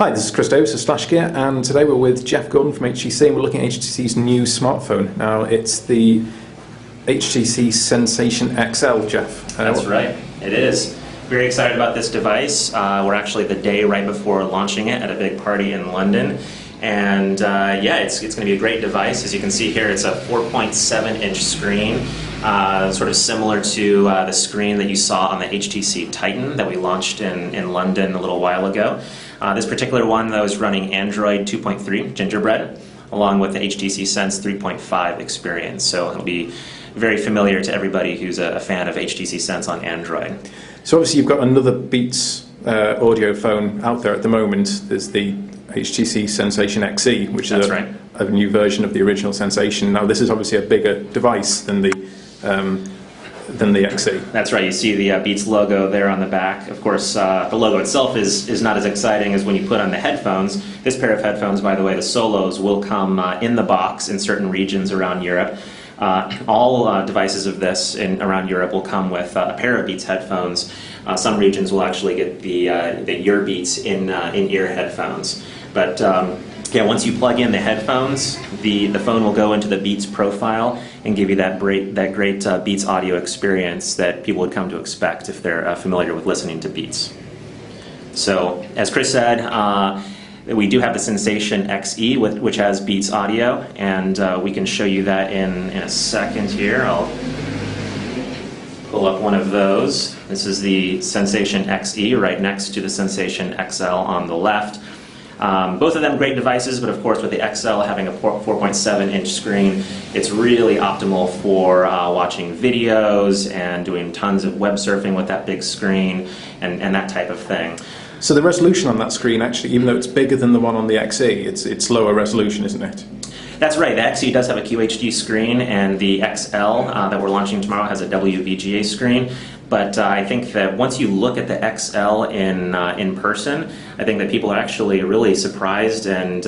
Hi, this is Chris Davis of Slash Gear, and today we're with Jeff Gordon from HTC, and we're looking at HTC's new smartphone. Now, it's the HTC Sensation XL, Jeff. That's right, it is. Very excited about this device. We're actually the day right before launching it at a big party in London. And yeah, it's going to be a great device. As you can see here, it's a 4.7-inch screen, sort of similar to the screen that you saw on the HTC Titan that we launched in London a little while ago. This particular one, though, is running Android 2.3 Gingerbread, along with the HTC Sense 3.5 experience. So it'll be very familiar to everybody who's a fan of HTC Sense on Android. So obviously you've got another Beats audio phone out there at the moment. There's the HTC Sensation XE, which is a new version of the original Sensation. Now this is obviously a bigger device than the XE. That's right. You see the Beats logo there on the back. Of course, the logo itself is not as exciting as when you put on the headphones. This pair of headphones, by the way, the Solos, will come in the box in certain regions around Europe. All devices of this around Europe will come with a pair of Beats headphones. Some regions will actually get the Ear Beats in-ear headphones. But yeah, once you plug in the headphones, the phone will go into the Beats profile and give you that great Beats audio experience that people would come to expect if they're familiar with listening to Beats. So, as Chris said, we do have the Sensation XE, which has Beats audio, and we can show you that in a second here. I'll pull up one of those. This is the Sensation XE right next to the Sensation XL on the left. Both of them great devices, but of course with the XL having a 4.7-inch screen, it's really optimal for watching videos and doing tons of web surfing with that big screen and that type of thing. So the resolution on that screen, actually, even though it's bigger than the one on the XE, it's lower resolution, isn't it? That's right. The XE does have a QHD screen, and the XL that we're launching tomorrow has a WVGA screen. But I think that once you look at the XL in person, I think that people are actually really surprised and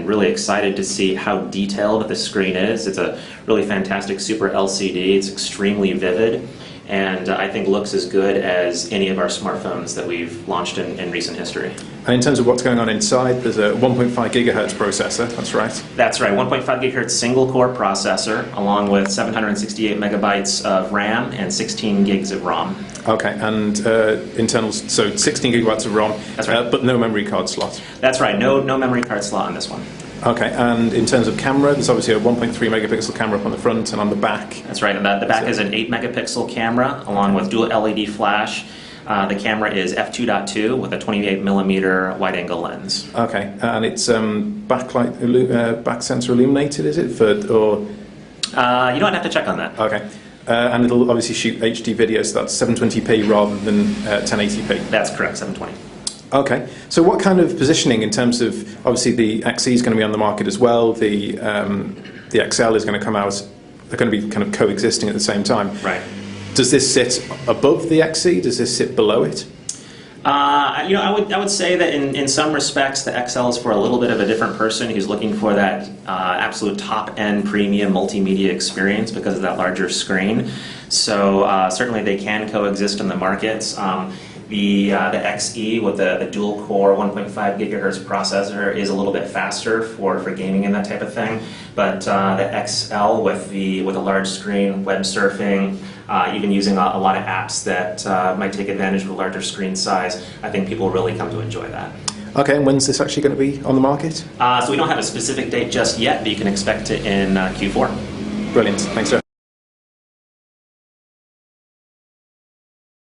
really excited to see how detailed the screen is. It's a really fantastic Super LCD. It's extremely vivid, and I think looks as good as any of our smartphones that we've launched in recent history. And in terms of what's going on inside, there's a 1.5 gigahertz processor, that's right? That's right, 1.5 gigahertz single-core processor, along with 768 megabytes of RAM and 16 gigs of ROM. Okay, and internals, so 16 gigabytes of ROM, that's right. But no memory card slot? That's right, no memory card slot on this one. Okay, and in terms of camera, there's obviously a 1.3 megapixel camera up on the front and on the back. That's right, and the back is an 8 megapixel camera, along with dual LED flash. The camera is f2.2 with a 28 millimeter wide-angle lens. Okay, and it's backlight, back sensor illuminated, is it? You don't have to check on that. Okay, and it'll obviously shoot HD video, so that's 720p rather than 1080p. That's correct, 720. Okay, so what kind of positioning in terms of, obviously the XE is going to be on the market as well, the XL is going to come out, they're going to be kind of coexisting at the same time. Right. Does this sit above the XE? Does this sit below it? I would say that in some respects the XL is for a little bit of a different person who's looking for that absolute top-end premium multimedia experience because of that larger screen. So certainly they can coexist in the markets. The XE with the dual-core 1.5 gigahertz processor is a little bit faster for gaming and that type of thing, but the XL with the large screen, web surfing, even using a lot of apps that might take advantage of a larger screen size, I think people really come to enjoy that. Okay, and when's this actually going to be on the market? So we don't have a specific date just yet, but you can expect it in Q4. Brilliant, thanks sir.